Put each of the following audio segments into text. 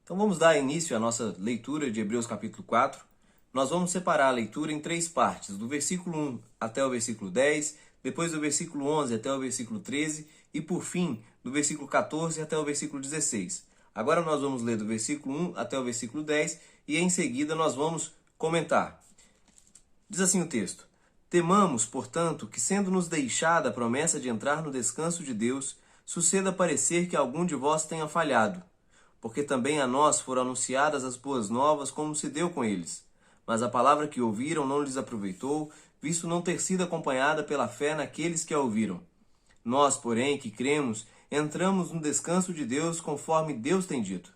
Então vamos dar início à nossa leitura de Hebreus capítulo 4. Nós vamos separar a leitura em três partes, do versículo 1 até o versículo 10, depois do versículo 11 até o versículo 13 e, por fim, do versículo 14 até o versículo 16. Agora nós vamos ler do versículo 1 até o versículo 10 e em seguida nós vamos comentar. Diz assim o texto: Temamos, portanto, que sendo-nos deixada a promessa de entrar no descanso de Deus, suceda parecer que algum de vós tenha falhado. Porque também a nós foram anunciadas as boas novas, como se deu com eles. Mas a palavra que ouviram não lhes aproveitou, visto não ter sido acompanhada pela fé naqueles que a ouviram. Nós, porém, que cremos, entramos no descanso de Deus, conforme Deus tem dito.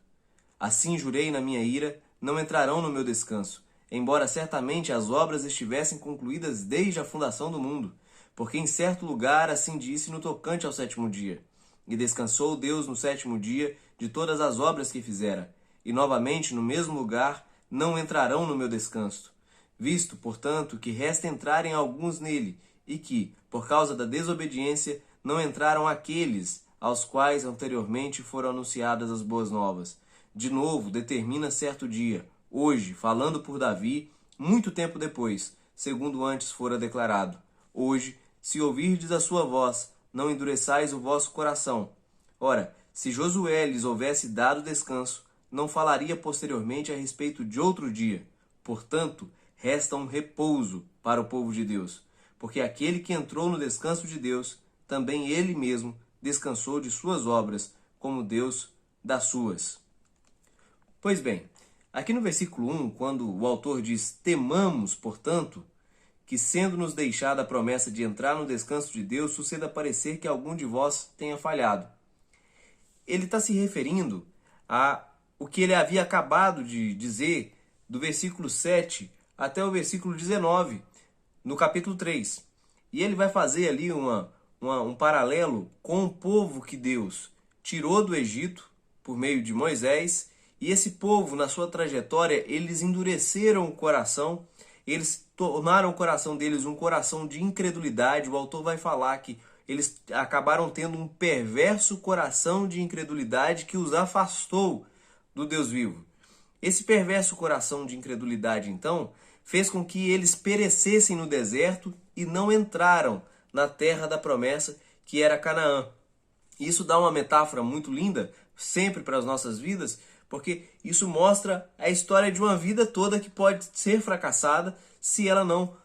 Assim jurei na minha ira, não entrarão no meu descanso, embora certamente as obras estivessem concluídas desde a fundação do mundo, porque em certo lugar assim disse no tocante ao sétimo dia. E descansou Deus no sétimo dia de todas as obras que fizera, e novamente no mesmo lugar não entrarão no meu descanso. Visto, portanto, que resta entrarem alguns nele, e que, por causa da desobediência, não entraram aqueles aos quais anteriormente foram anunciadas as boas novas. De novo, determina certo dia, hoje, falando por Davi, muito tempo depois, segundo antes fora declarado. Hoje, se ouvirdes a sua voz, não endureçais o vosso coração. Ora, se Josué lhes houvesse dado descanso, não falaria posteriormente a respeito de outro dia. Portanto, resta um repouso para o povo de Deus, porque aquele que entrou no descanso de Deus, também ele mesmo descansou de suas obras, como Deus das suas. Pois bem, aqui no versículo 1, quando o autor diz: temamos, portanto, que sendo-nos deixada a promessa de entrar no descanso de Deus, suceda parecer que algum de vós tenha falhado. Ele está se referindo a o que ele havia acabado de dizer do versículo 7 até o versículo 19, no capítulo 3. E ele vai fazer ali um paralelo com o povo que Deus tirou do Egito por meio de Moisés, e esse povo, na sua trajetória, eles endureceram o coração, eles tornaram o coração deles um coração de incredulidade. O autor vai falar que eles acabaram tendo um perverso coração de incredulidade que os afastou do Deus vivo. Esse perverso coração de incredulidade, então, fez com que eles perecessem no deserto e não entraram na terra da promessa, que era Canaã. Isso dá uma metáfora muito linda, sempre para as nossas vidas, porque isso mostra a história de uma vida toda que pode ser fracassada se ela não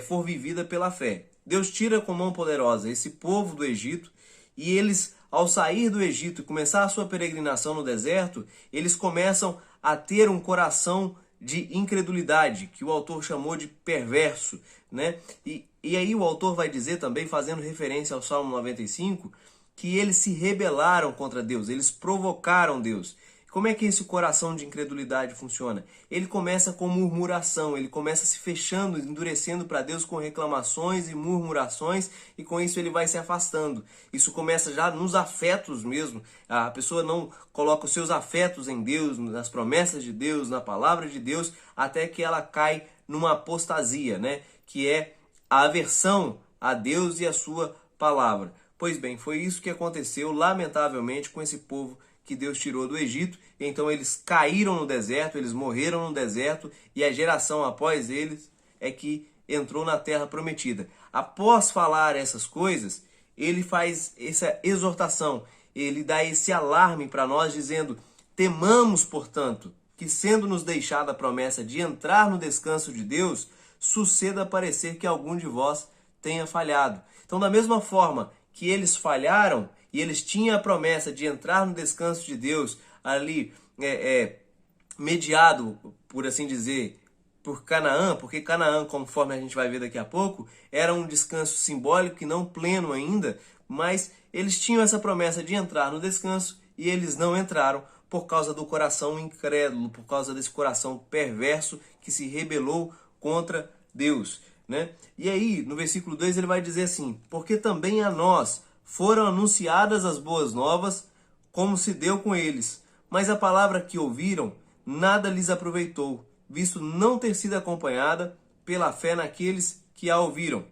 for vivida pela fé. Deus tira com mão poderosa esse povo do Egito, e eles, ao sair do Egito e começar a sua peregrinação no deserto, eles começam a ter um coração de incredulidade, que o autor chamou de perverso, né? E aí o autor vai dizer também, fazendo referência ao Salmo 95, que eles se rebelaram contra Deus, eles provocaram Deus. Como é que esse coração de incredulidade funciona? Ele começa com murmuração, ele começa se fechando, endurecendo para Deus com reclamações e murmurações, e com isso ele vai se afastando. Isso começa já nos afetos mesmo. A pessoa não coloca os seus afetos em Deus, nas promessas de Deus, na palavra de Deus, até que ela cai numa apostasia, né? Que é a aversão a Deus e a sua palavra. Pois bem, foi isso que aconteceu, lamentavelmente, com esse povo que Deus tirou do Egito. Então eles caíram no deserto, eles morreram no deserto, e a geração após eles é que entrou na terra prometida. Após falar essas coisas, ele faz essa exortação, ele dá esse alarme para nós, dizendo: temamos, portanto, que sendo-nos deixada a promessa de entrar no descanso de Deus, suceda parecer que algum de vós tenha falhado. Então, da mesma forma que eles falharam, e eles tinham a promessa de entrar no descanso de Deus, ali mediado, por assim dizer, por Canaã, porque Canaã, conforme a gente vai ver daqui a pouco, era um descanso simbólico e não pleno ainda, mas eles tinham essa promessa de entrar no descanso e eles não entraram por causa do coração incrédulo, por causa desse coração perverso que se rebelou contra Deus, né? E aí, no versículo 2, ele vai dizer assim: porque também a nós foram anunciadas as boas novas, como se deu com eles. Mas a palavra que ouviram nada lhes aproveitou, visto não ter sido acompanhada pela fé naqueles que a ouviram.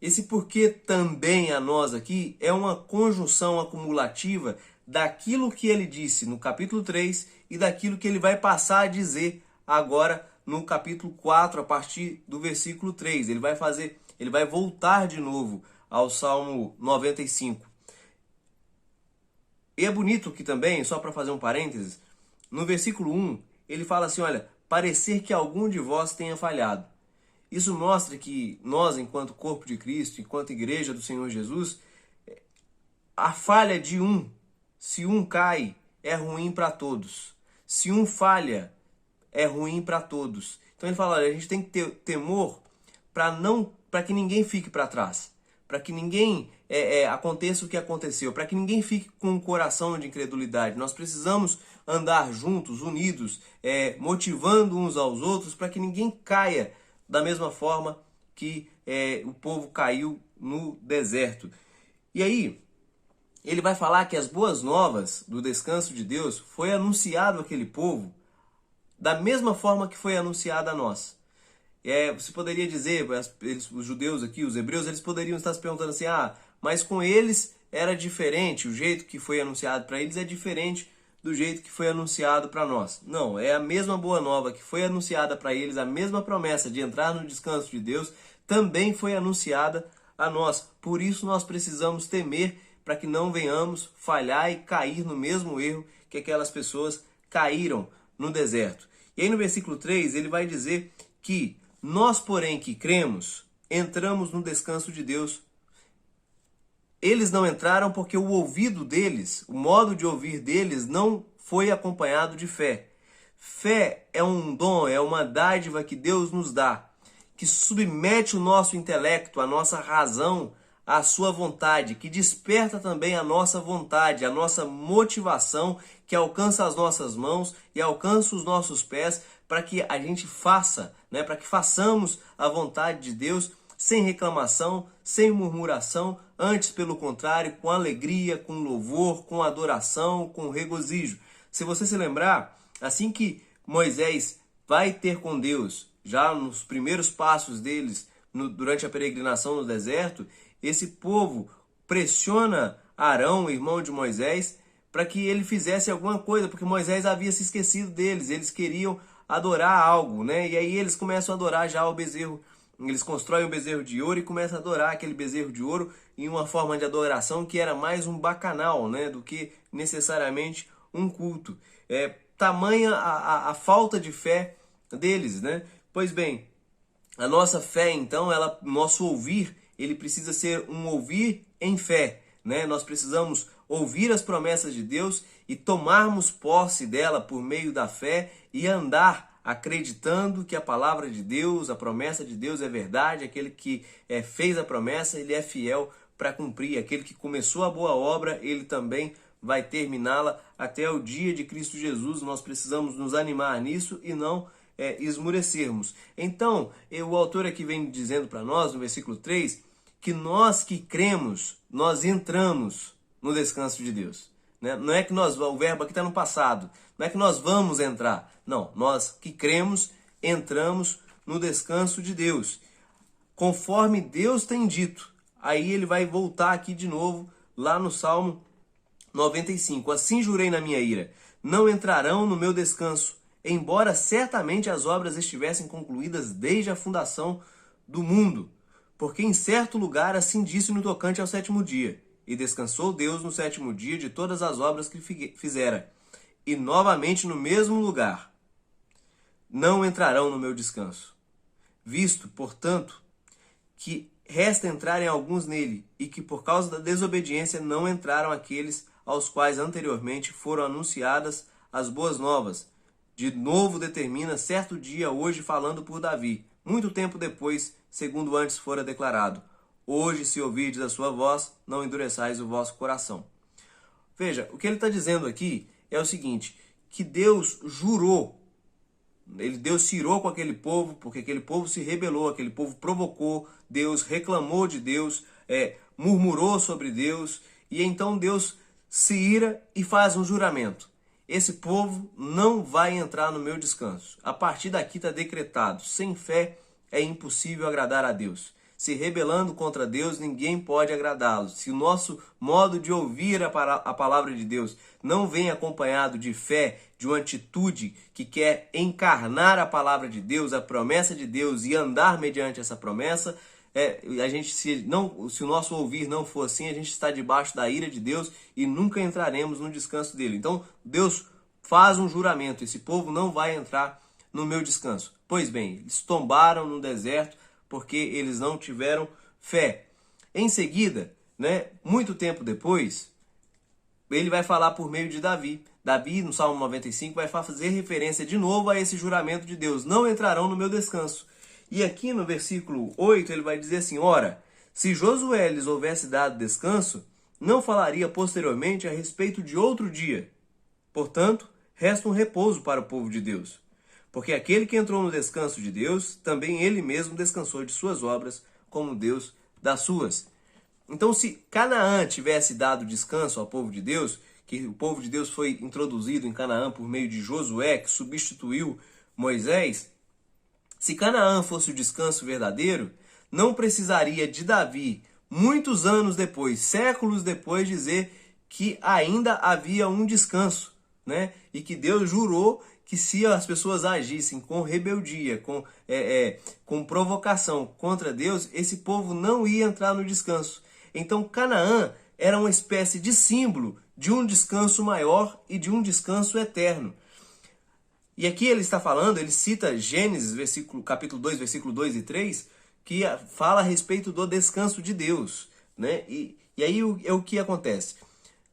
Esse porque também a nós aqui é uma conjunção acumulativa daquilo que ele disse no capítulo 3 e daquilo que ele vai passar a dizer agora no capítulo 4, a partir do versículo 3. Ele vai voltar de novo ao Salmo 95. E é bonito que também, só para fazer um parênteses, no versículo 1, ele fala assim, olha, parecer que algum de vós tenha falhado. Isso mostra que nós, enquanto corpo de Cristo, enquanto igreja do Senhor Jesus, a falha de um, se um cai, é ruim para todos. Se um falha, é ruim para todos. Então ele fala, olha, a gente tem que ter temor para que ninguém fique para trás, para que ninguém aconteça o que aconteceu, para que ninguém fique com um coração de incredulidade. Nós precisamos andar juntos, unidos, motivando uns aos outros, para que ninguém caia da mesma forma que o povo caiu no deserto. E aí, ele vai falar que as boas novas do descanso de Deus foi anunciado àquele povo da mesma forma que foi anunciada a nós. Você poderia dizer, os judeus aqui, os hebreus, eles poderiam estar se perguntando assim, mas com eles era diferente, o jeito que foi anunciado para eles é diferente do jeito que foi anunciado para nós. Não, é a mesma boa nova que foi anunciada para eles, a mesma promessa de entrar no descanso de Deus, também foi anunciada a nós. Por isso nós precisamos temer para que não venhamos falhar e cair no mesmo erro que aquelas pessoas caíram no deserto. E aí no versículo 3 ele vai dizer que nós, porém, que cremos, entramos no descanso de Deus. Eles não entraram porque o ouvido deles, o modo de ouvir deles, não foi acompanhado de fé. Fé é um dom, é uma dádiva que Deus nos dá, que submete o nosso intelecto, a nossa razão, à sua vontade, que desperta também a nossa vontade, a nossa motivação, que alcança as nossas mãos e alcança os nossos pés, para que a gente faça, para que façamos a vontade de Deus sem reclamação, sem murmuração, antes pelo contrário, com alegria, com louvor, com adoração, com regozijo. Se você se lembrar, assim que Moisés vai ter com Deus, já nos primeiros passos deles, durante a peregrinação no deserto, esse povo pressiona Arão, irmão de Moisés, para que ele fizesse alguma coisa, porque Moisés havia se esquecido deles, eles queriam adorar algo, E aí eles começam a adorar já o bezerro, eles constroem um bezerro de ouro e começam a adorar aquele bezerro de ouro em uma forma de adoração que era mais um bacanal, do que necessariamente um culto. Tamanha a falta de fé deles, Pois bem, a nossa fé, então, nosso ouvir, ele precisa ser um ouvir em fé, Nós precisamos ouvir as promessas de Deus e tomarmos posse dela por meio da fé e andar acreditando que a palavra de Deus, a promessa de Deus é verdade, aquele que fez a promessa, ele é fiel para cumprir, aquele que começou a boa obra, ele também vai terminá-la até o dia de Cristo Jesus. Nós precisamos nos animar nisso e não esmurecermos. Então, o autor aqui vem dizendo para nós, no versículo 3, que nós que cremos, nós entramos no descanso de Deus. Não é que o verbo aqui está no passado, não é que nós vamos entrar. Não, nós que cremos, entramos no descanso de Deus. Conforme Deus tem dito. Aí ele vai voltar aqui de novo, lá no Salmo 95. Assim jurei na minha ira, não entrarão no meu descanso, embora certamente as obras estivessem concluídas desde a fundação do mundo. Porque em certo lugar assim disse no tocante ao sétimo dia. E descansou Deus no sétimo dia de todas as obras que fizera. E novamente no mesmo lugar não entrarão no meu descanso. Visto, portanto, que resta entrarem alguns nele, e que por causa da desobediência não entraram aqueles aos quais anteriormente foram anunciadas as boas novas. De novo determina certo dia hoje falando por Davi, muito tempo depois, segundo antes fora declarado. Hoje, se ouvirdes a sua voz, não endureçais o vosso coração. Veja, o que ele está dizendo aqui é o seguinte, que Deus jurou, Deus cirou com aquele povo, porque aquele povo se rebelou, aquele povo provocou Deus, reclamou de Deus, murmurou sobre Deus, e então Deus se ira e faz um juramento. Esse povo não vai entrar no meu descanso. A partir daqui está decretado, sem fé é impossível agradar a Deus. se rebelando contra Deus, ninguém pode agradá-lo. Se o nosso modo de ouvir a palavra de Deus não vem acompanhado de fé, de uma atitude que quer encarnar a palavra de Deus, a promessa de Deus e andar mediante essa promessa, se o nosso ouvir não for assim, a gente está debaixo da ira de Deus e nunca entraremos no descanso dele. Então, Deus faz um juramento: esse povo não vai entrar no meu descanso. Pois bem, eles tombaram no deserto porque eles não tiveram fé. Em seguida, muito tempo depois, ele vai falar por meio de Davi. Davi, no Salmo 95, vai fazer referência de novo a esse juramento de Deus: não entrarão no meu descanso. E aqui no versículo 8 ele vai dizer assim: ora, se Josué lhes houvesse dado descanso, não falaria posteriormente a respeito de outro dia. Portanto, resta um repouso para o povo de Deus. Porque aquele que entrou no descanso de Deus, também ele mesmo descansou de suas obras, como Deus das suas. Então, se Canaã tivesse dado descanso ao povo de Deus, que o povo de Deus foi introduzido em Canaã por meio de Josué, que substituiu Moisés, se Canaã fosse o descanso verdadeiro, não precisaria de Davi, muitos anos depois, séculos depois, dizer que ainda havia um descanso, e que Deus jurou que se as pessoas agissem com rebeldia, com provocação contra Deus, esse povo não ia entrar no descanso. Então Canaã era uma espécie de símbolo de um descanso maior e de um descanso eterno. E aqui ele está falando, ele cita Gênesis, capítulo 2, versículo 2 e 3, que fala a respeito do descanso de Deus. E aí o que acontece?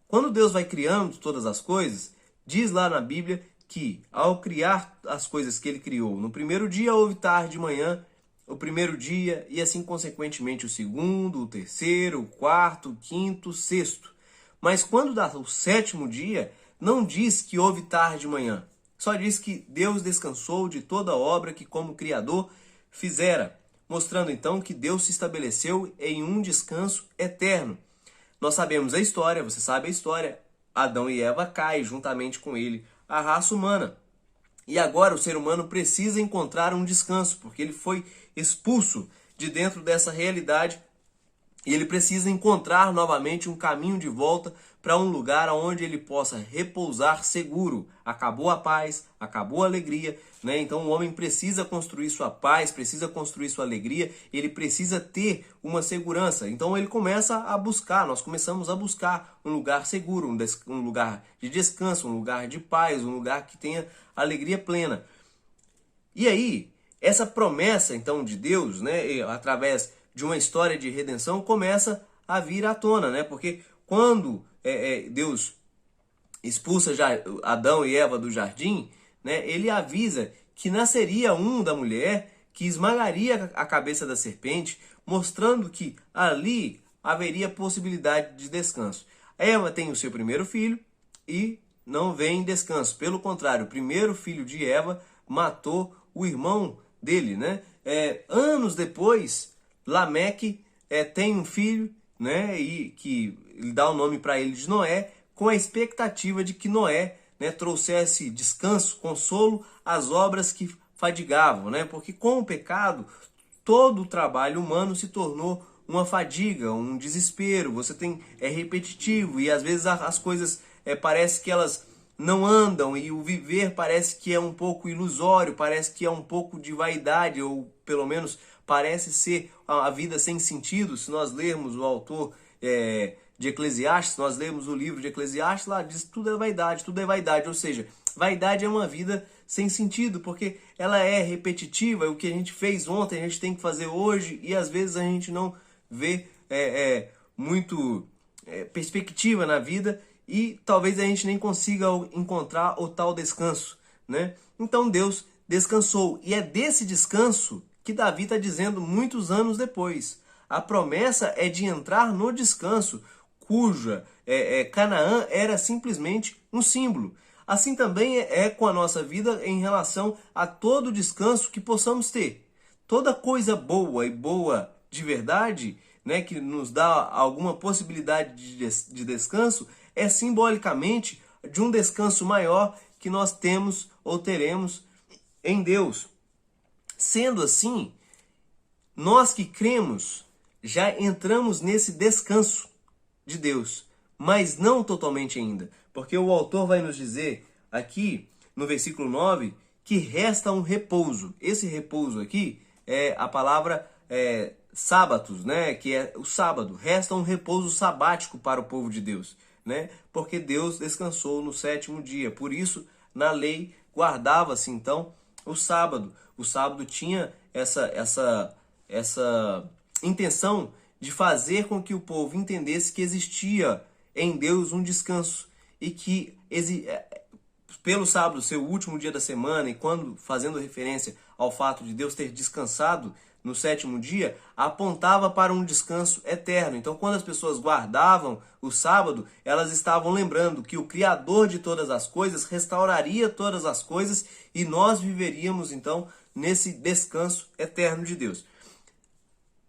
Quando Deus vai criando todas as coisas, diz lá na Bíblia que ao criar as coisas que ele criou, no primeiro dia houve tarde e manhã, o primeiro dia, e assim consequentemente o segundo, o terceiro, o quarto, o quinto, o sexto. Mas quando dá o sétimo dia, não diz que houve tarde e manhã. Só diz que Deus descansou de toda a obra que como Criador fizera, mostrando então que Deus se estabeleceu em um descanso eterno. Nós sabemos a história, você sabe a história, Adão e Eva caem juntamente com ele, a raça humana. E agora o ser humano precisa encontrar um descanso, porque ele foi expulso de dentro dessa realidade e ele precisa encontrar novamente um caminho de volta para um lugar onde ele possa repousar seguro. Acabou a paz, acabou a alegria, Então o homem precisa construir sua paz, precisa construir sua alegria, ele precisa ter uma segurança. Então ele começa a buscar, nós começamos a buscar um lugar seguro, um lugar de descanso, um lugar de paz, um lugar que tenha alegria plena. E aí, essa promessa então de Deus, através de uma história de redenção, começa a vir à tona, porque quando Deus expulsa Adão e Eva do jardim, ele avisa que nasceria um da mulher que esmagaria a cabeça da serpente, mostrando que ali haveria possibilidade de descanso. Eva tem o seu primeiro filho e não vem descanso. Pelo contrário, o primeiro filho de Eva matou o irmão dele. Anos depois, Lameque tem um filho, e que ele dá o nome para ele de Noé, com a expectativa de que Noé trouxesse descanso, consolo às obras que fadigavam, porque com o pecado todo o trabalho humano se tornou uma fadiga, um desespero. Você é repetitivo e às vezes as coisas parece que elas não andam e o viver parece que é um pouco ilusório, parece que é um pouco de vaidade, ou pelo menos parece ser a vida sem sentido. Se nós lermos o autor de Eclesiastes, nós lemos o livro de Eclesiastes, lá diz tudo é vaidade, ou seja, vaidade é uma vida sem sentido, porque ela é repetitiva, o que a gente fez ontem a gente tem que fazer hoje, e às vezes a gente não vê muito perspectiva na vida, e talvez a gente nem consiga encontrar o tal descanso, Então Deus descansou, e é desse descanso que Davi está dizendo muitos anos depois. A promessa é de entrar no descanso, cuja Canaã era simplesmente um símbolo. Assim também é com a nossa vida em relação a todo descanso que possamos ter. Toda coisa boa e boa de verdade, que nos dá alguma possibilidade de descanso, é simbolicamente de um descanso maior que nós temos ou teremos em Deus. Sendo assim, nós que cremos já entramos nesse descanso de Deus, mas não totalmente ainda, porque o autor vai nos dizer aqui no versículo 9 que resta um repouso. Esse repouso aqui é a palavra sábatos, né? Que é o sábado. Resta um repouso sabático para o povo de Deus, né? Porque Deus descansou no sétimo dia. Por isso, na lei, guardava-se então o sábado. O sábado tinha essa intenção de fazer com que o povo entendesse que existia em Deus um descanso e que pelo sábado ser o último dia da semana e quando fazendo referência ao fato de Deus ter descansado no sétimo dia, apontava para um descanso eterno. Então, quando as pessoas guardavam o sábado, elas estavam lembrando que o Criador de todas as coisas restauraria todas as coisas e nós viveríamos então nesse descanso eterno de Deus.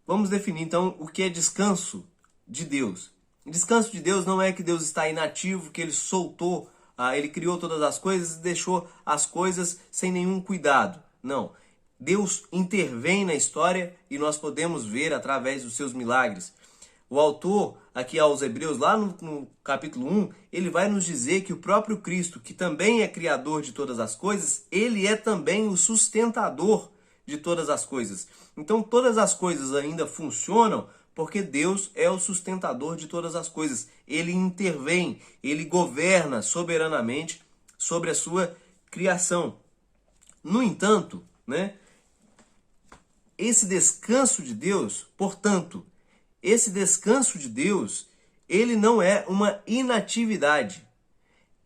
Vamos definir então o que é descanso de Deus. Descanso de Deus não é que Deus está inativo, que ele soltou, ele criou todas as coisas e deixou as coisas sem nenhum cuidado. Não. Deus intervém na história e nós podemos ver através dos seus milagres. O autor, aqui aos Hebreus, lá no capítulo 1, ele vai nos dizer que o próprio Cristo, que também é criador de todas as coisas, ele é também o sustentador de todas as coisas. Então todas as coisas ainda funcionam porque Deus é o sustentador de todas as coisas. Ele intervém, ele governa soberanamente sobre a sua criação. No entanto, né, esse descanso de Deus, portanto, esse descanso de Deus, ele não é uma inatividade.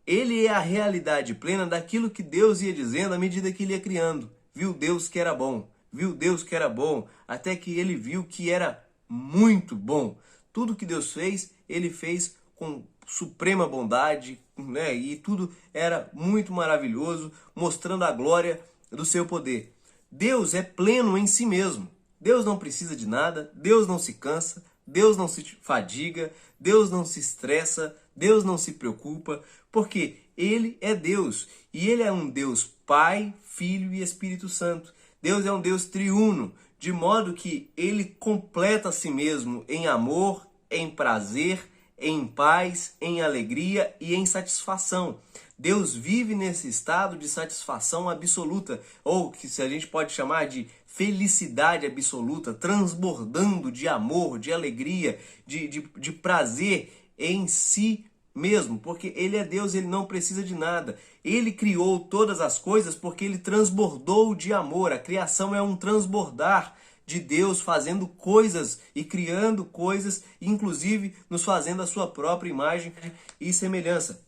Ele é a realidade plena daquilo que Deus ia dizendo à medida que ele ia criando. Viu Deus que era bom, viu Deus que era bom, até que ele viu que era muito bom. Tudo que Deus fez, ele fez com suprema bondade, né? E tudo era muito maravilhoso, mostrando a glória do seu poder. Deus é pleno em si mesmo. Deus não precisa de nada, Deus não se cansa, Deus não se fadiga, Deus não se estressa, Deus não se preocupa, porque ele é Deus. E ele é um Deus Pai, Filho e Espírito Santo. Deus é um Deus triuno, de modo que ele completa a si mesmo em amor, em prazer, em paz, em alegria e em satisfação. Deus vive nesse estado de satisfação absoluta, ou que a gente pode chamar de felicidade absoluta, transbordando de amor, de alegria, de prazer em si mesmo, porque ele é Deus, ele não precisa de nada. Ele criou todas as coisas porque ele transbordou de amor. A criação é um transbordar de Deus fazendo coisas e criando coisas, inclusive nos fazendo a sua própria imagem e semelhança.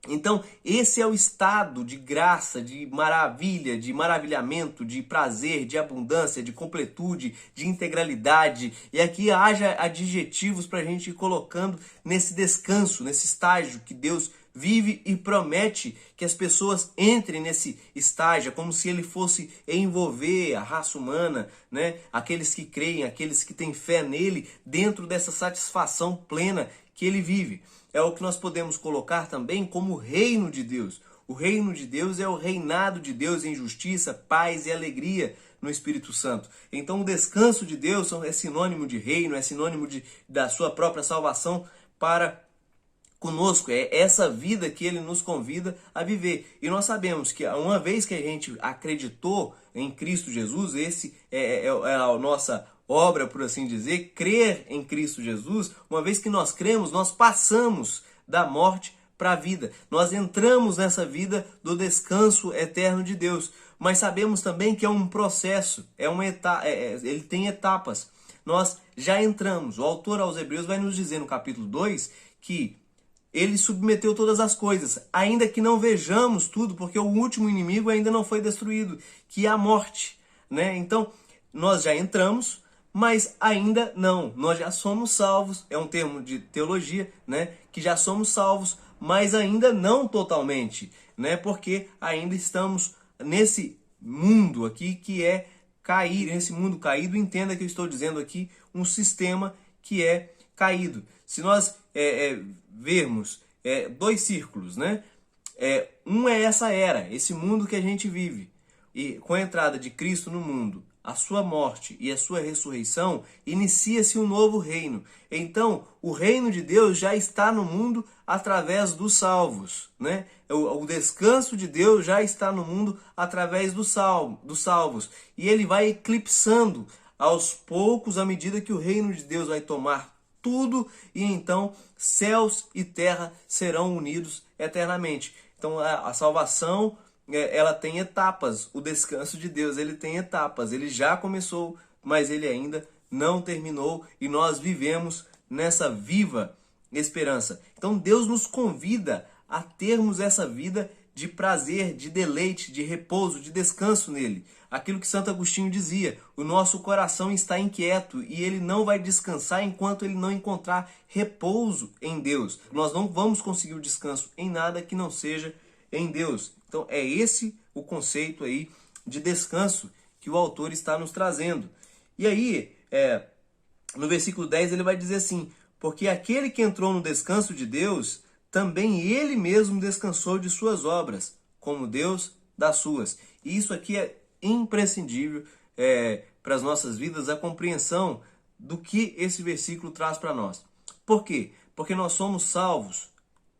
Então, esse é o estado de graça, de maravilha, de maravilhamento, de prazer, de abundância, de completude, de integralidade. E aqui haja adjetivos para a gente ir colocando nesse descanso, nesse estágio que Deus vive e promete que as pessoas entrem nesse estágio, como se ele fosse envolver a raça humana, né? Aqueles que creem, aqueles que têm fé nele, dentro dessa satisfação plena que ele vive. É o que nós podemos colocar também como reino de Deus. O reino de Deus é o reinado de Deus em justiça, paz e alegria no Espírito Santo. Então o descanso de Deus é sinônimo de reino, é sinônimo da sua própria salvação para conosco. É essa vida que ele nos convida a viver. E nós sabemos que uma vez que a gente acreditou em Cristo Jesus, esse é a nossa obra, por assim dizer, crer em Cristo Jesus. Uma vez que nós cremos, nós passamos da morte para a vida. Nós entramos nessa vida do descanso eterno de Deus. Mas sabemos também que é um processo, ele tem etapas. Nós já entramos. O autor aos Hebreus vai nos dizer no capítulo 2 que ele submeteu todas as coisas, ainda que não vejamos tudo, porque o último inimigo ainda não foi destruído, que é a morte, né? Então, nós já entramos, mas ainda não. Nós já somos salvos, é um termo de teologia, né? Que já somos salvos, mas ainda não totalmente, né? Porque ainda estamos nesse mundo aqui que é cair, nesse mundo caído. Entenda que eu estou dizendo aqui um sistema que é caído. Se nós vermos dois círculos, né? Um é essa era, esse mundo que a gente vive. E com a entrada de Cristo no mundo, a sua morte e a sua ressurreição, inicia-se um novo reino. Então, o reino de Deus já está no mundo através dos salvos, né? O descanso de Deus já está no mundo através dos salvos. E ele vai eclipsando aos poucos, à medida que o reino de Deus vai tomar tudo, e então céus e terra serão unidos eternamente. Então, a salvação, ela tem etapas. O descanso de Deus, ele tem etapas. Ele já começou, mas ele ainda não terminou, e nós vivemos nessa viva esperança. Então Deus nos convida a termos essa vida de prazer, de deleite, de repouso, de descanso nele. Aquilo que Santo Agostinho dizia: o nosso coração está inquieto e ele não vai descansar enquanto ele não encontrar repouso em Deus. Nós não vamos conseguir o descanso em nada que não seja em Deus. Então é esse o conceito aí de descanso que o autor está nos trazendo. E aí, no versículo 10 ele vai dizer assim: porque aquele que entrou no descanso de Deus, também ele mesmo descansou de suas obras, como Deus das suas. E isso aqui é imprescindível para as nossas vidas, a compreensão do que esse versículo traz para nós. Por quê? Porque nós somos salvos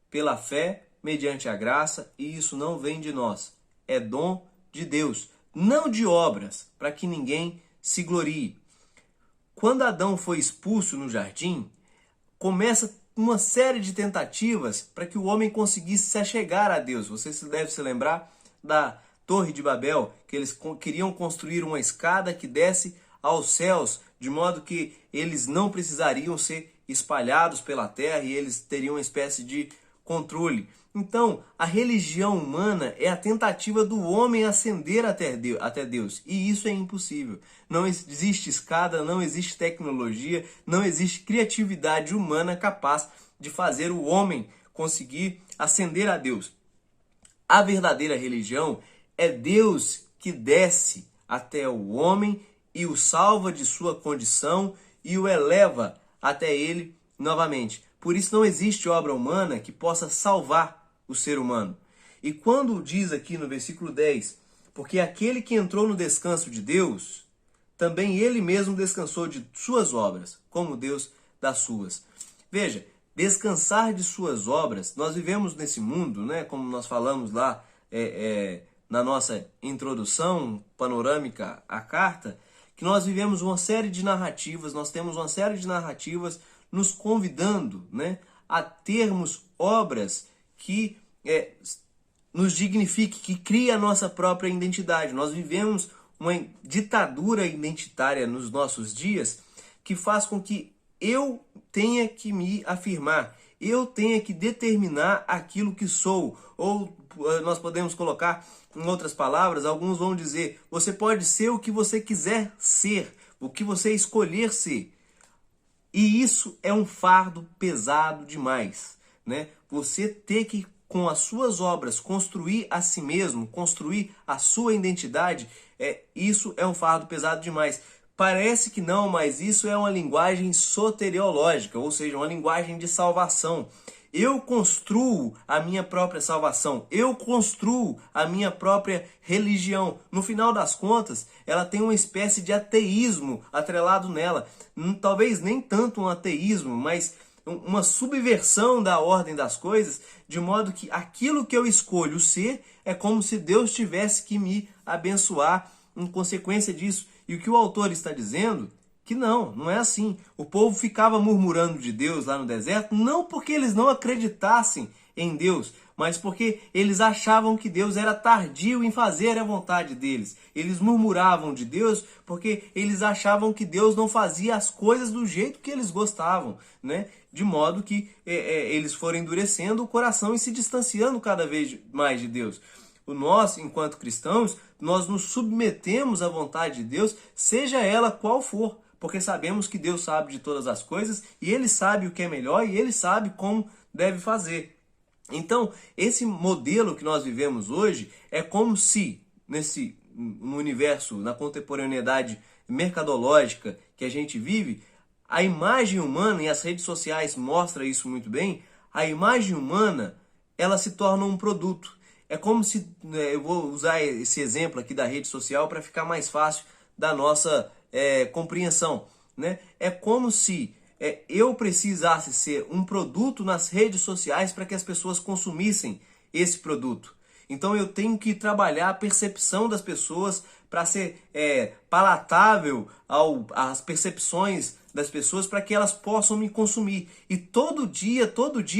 pela fé, mediante a graça, e isso não vem de nós. É dom de Deus, não de obras, para que ninguém se glorie. Quando Adão foi expulso no jardim, começa uma série de tentativas para que o homem conseguisse se achegar a Deus. Você deve se lembrar da Torre de Babel, que eles queriam construir uma escada que desse aos céus, de modo que eles não precisariam ser espalhados pela terra e eles teriam uma espécie de controle. Então, a religião humana é a tentativa do homem ascender até Deus, e isso é impossível. Não existe escada, não existe tecnologia, não existe criatividade humana capaz de fazer o homem conseguir ascender a Deus. A verdadeira religião é Deus que desce até o homem e o salva de sua condição e o eleva até ele novamente. Por isso não existe obra humana que possa salvar o ser humano. E quando diz aqui no versículo 10, porque aquele que entrou no descanso de Deus, também ele mesmo descansou de suas obras, como Deus das suas. Veja, descansar de suas obras, nós vivemos nesse mundo, né, como nós falamos lá na nossa introdução panorâmica à carta, que nós vivemos uma série de narrativas, nós temos uma série de narrativas nos convidando, né, a termos obras que nos dignifique, que crie a nossa própria identidade. Nós vivemos uma ditadura identitária nos nossos dias que faz com que eu tenha que me afirmar, eu tenha que determinar aquilo que sou. Ou nós podemos colocar em outras palavras, alguns vão dizer, você pode ser o que você quiser ser, o que você escolher ser. E isso é um fardo pesado demais, né? Você ter que, com as suas obras, construir a si mesmo, construir a sua identidade, isso é um fardo pesado demais. Parece que não, mas isso é uma linguagem soteriológica, ou seja, uma linguagem de salvação. Eu construo a minha própria salvação, eu construo a minha própria religião. No final das contas, ela tem uma espécie de ateísmo atrelado nela. Talvez nem tanto um ateísmo, mas uma subversão da ordem das coisas, de modo que aquilo que eu escolho ser é como se Deus tivesse que me abençoar em consequência disso. E o que o autor está dizendo, que não é assim. O povo ficava murmurando de Deus lá no deserto, não porque eles não acreditassem em Deus, mas porque eles achavam que Deus era tardio em fazer a vontade deles. Eles murmuravam de Deus porque eles achavam que Deus não fazia as coisas do jeito que eles gostavam, né? De modo que eles foram endurecendo o coração e se distanciando cada vez mais de Deus. Nós, enquanto cristãos, nós nos submetemos à vontade de Deus, seja ela qual for, porque sabemos que Deus sabe de todas as coisas e Ele sabe o que é melhor e Ele sabe como deve fazer. Então, esse modelo que nós vivemos hoje é como se, no universo, na contemporaneidade mercadológica que a gente vive, a imagem humana, e as redes sociais mostram isso muito bem, a imagem humana, ela se torna um produto. É como se, eu vou usar esse exemplo aqui da rede social para ficar mais fácil da nossa compreensão, né? É como se eu precisasse ser um produto nas redes sociais para que as pessoas consumissem esse produto. Então eu tenho que trabalhar a percepção das pessoas para ser palatável às percepções das pessoas, para que elas possam me consumir. E todo dia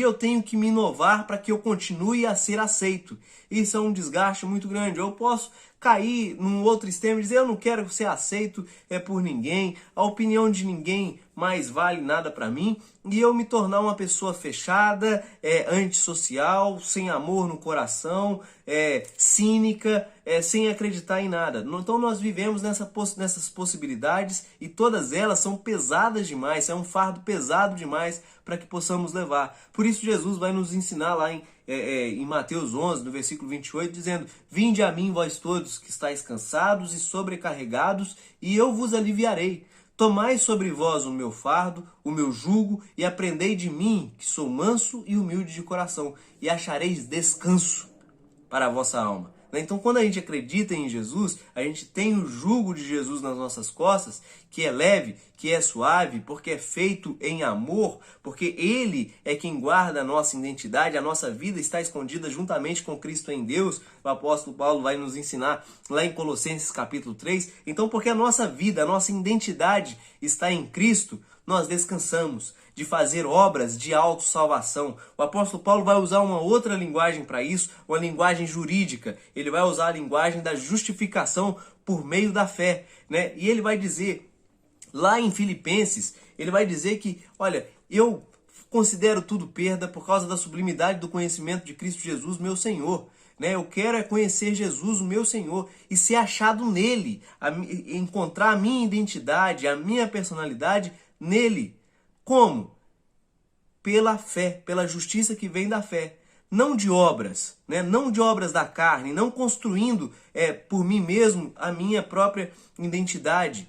eu tenho que me inovar para que eu continue a ser aceito. Isso é um desgaste muito grande. Eu posso cair num outro extremo e dizer: eu não quero ser aceito por ninguém, a opinião de ninguém mais vale nada para mim, e eu me tornar uma pessoa fechada, antissocial, sem amor no coração, cínica, sem acreditar em nada. Então nós vivemos nessas possibilidades, e todas elas são pesadas demais, é um fardo pesado demais para que possamos levar. Por isso Jesus vai nos ensinar lá em Mateus 11, no versículo 28, dizendo: vinde a mim, vós todos que estáis cansados e sobrecarregados, e eu vos aliviarei. Tomai sobre vós o meu fardo, o meu jugo, e aprendei de mim, que sou manso e humilde de coração, e achareis descanso para a vossa alma. Então, quando a gente acredita em Jesus, a gente tem o jugo de Jesus nas nossas costas, que é leve, que é suave, porque é feito em amor, porque Ele é quem guarda a nossa identidade, a nossa vida está escondida juntamente com Cristo em Deus. O apóstolo Paulo vai nos ensinar lá em Colossenses capítulo 3. Então, porque a nossa vida, a nossa identidade está em Cristo, nós descansamos de fazer obras de autossalvação. O apóstolo Paulo vai usar uma outra linguagem para isso, uma linguagem jurídica. Ele vai usar a linguagem da justificação por meio da fé, né? E ele vai dizer, lá em Filipenses, ele vai dizer que, olha, eu considero tudo perda por causa da sublimidade do conhecimento de Cristo Jesus, meu Senhor. Eu quero conhecer Jesus, o meu Senhor, e ser achado nele, encontrar a minha identidade, a minha personalidade nele. Como? Pela fé, pela justiça que vem da fé. Não de obras, não de obras da carne, não construindo por mim mesmo a minha própria identidade,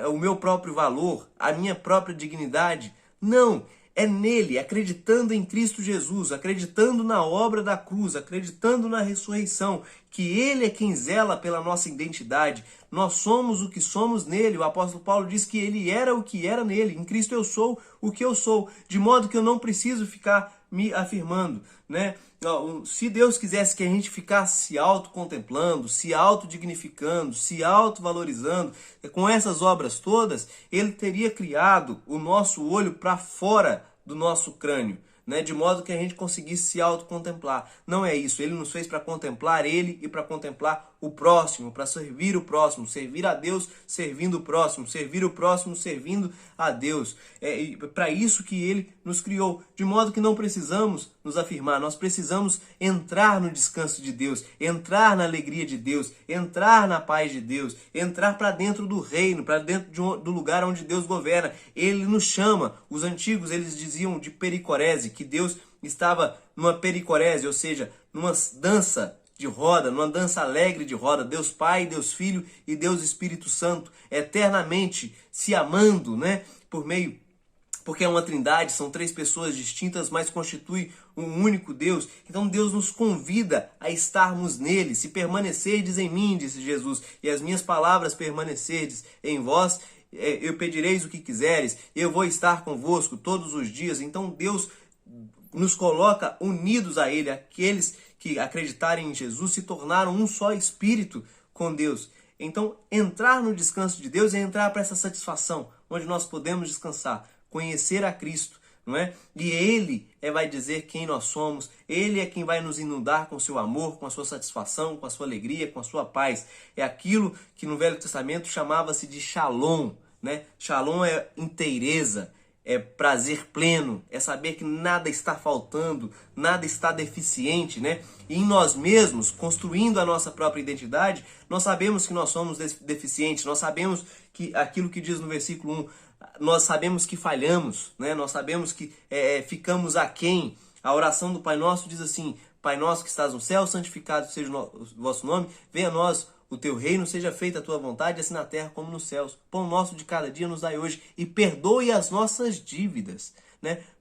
o meu próprio valor, a minha própria dignidade. Não, é nele, acreditando em Cristo Jesus, acreditando na obra da cruz, acreditando na ressurreição, que ele é quem zela pela nossa identidade. Nós somos o que somos nele. O apóstolo Paulo diz que ele era o que era nele. Em Cristo eu sou o que eu sou, de modo que eu não preciso ficar me afirmando, Se Deus quisesse que a gente ficasse se autocontemplando, se autodignificando, se autovalorizando, com essas obras todas, ele teria criado o nosso olho para fora do nosso crânio, de modo que a gente conseguisse se autocontemplar. Não é isso. Ele nos fez para contemplar ele e para contemplar o próximo, para servir o próximo, servir a Deus servindo o próximo servindo a Deus. É para isso que ele nos criou, de modo que não precisamos nos afirmar, nós precisamos entrar no descanso de Deus, entrar na alegria de Deus, entrar na paz de Deus, entrar para dentro do reino, para dentro do lugar onde Deus governa. Ele nos chama. Os antigos, eles diziam de pericorese, que Deus estava numa pericorese, ou seja, numa dança de roda, numa dança alegre de roda, Deus Pai, Deus Filho e Deus Espírito Santo, eternamente se amando, porque é uma trindade, são três pessoas distintas, mas constitui um único Deus. Então Deus nos convida a estarmos nele. Se permanecerdes em mim, disse Jesus, e as minhas palavras permanecerdes em vós, eu pedireis o que quiseres, eu vou estar convosco todos os dias. Então Deus nos coloca unidos a ele. Aqueles que acreditarem em Jesus se tornaram um só espírito com Deus. Então, entrar no descanso de Deus é entrar para essa satisfação, onde nós podemos descansar, conhecer a Cristo, não é? E Ele vai dizer quem nós somos, Ele é quem vai nos inundar com seu amor, com a sua satisfação, com a sua alegria, com a sua paz. É aquilo que no Velho Testamento chamava-se de Shalom, Shalom é inteireza, é prazer pleno, é saber que nada está faltando, nada está deficiente, E em nós mesmos, construindo a nossa própria identidade, nós sabemos que nós somos deficientes, nós sabemos que aquilo que diz no versículo 1, nós sabemos que falhamos, Nós sabemos que ficamos aquém. A oração do Pai Nosso diz assim: Pai nosso que estás no céu, santificado seja o vosso nome, venha a nós o teu reino, seja feita a tua vontade, assim na terra como nos céus. Pão nosso de cada dia nos dai hoje, e perdoe as nossas dívidas,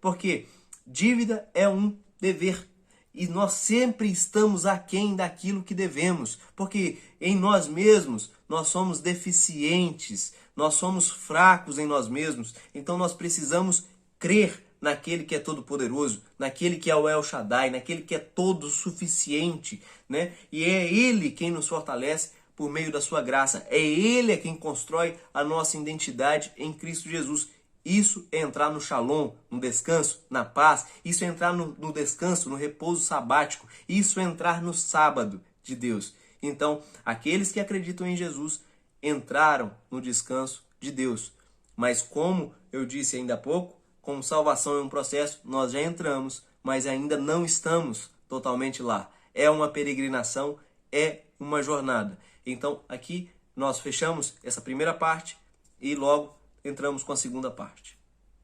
Porque dívida é um dever. E nós sempre estamos aquém daquilo que devemos, porque em nós mesmos nós somos deficientes, nós somos fracos em nós mesmos, então nós precisamos crer naquele que é todo-poderoso, naquele que é o El Shaddai, naquele que é todo suficiente, né? E é Ele quem nos fortalece por meio da sua graça, é Ele quem constrói a nossa identidade em Cristo Jesus. Isso é entrar no shalom, no descanso, na paz. Isso é entrar no descanso, no repouso sabático. Isso é entrar no sábado de Deus. Então, aqueles que acreditam em Jesus entraram no descanso de Deus. Mas como eu disse ainda há pouco, como salvação é um processo, nós já entramos, mas ainda não estamos totalmente lá. É uma peregrinação, é uma jornada. Então, aqui nós fechamos essa primeira parte e logo entramos com a segunda parte.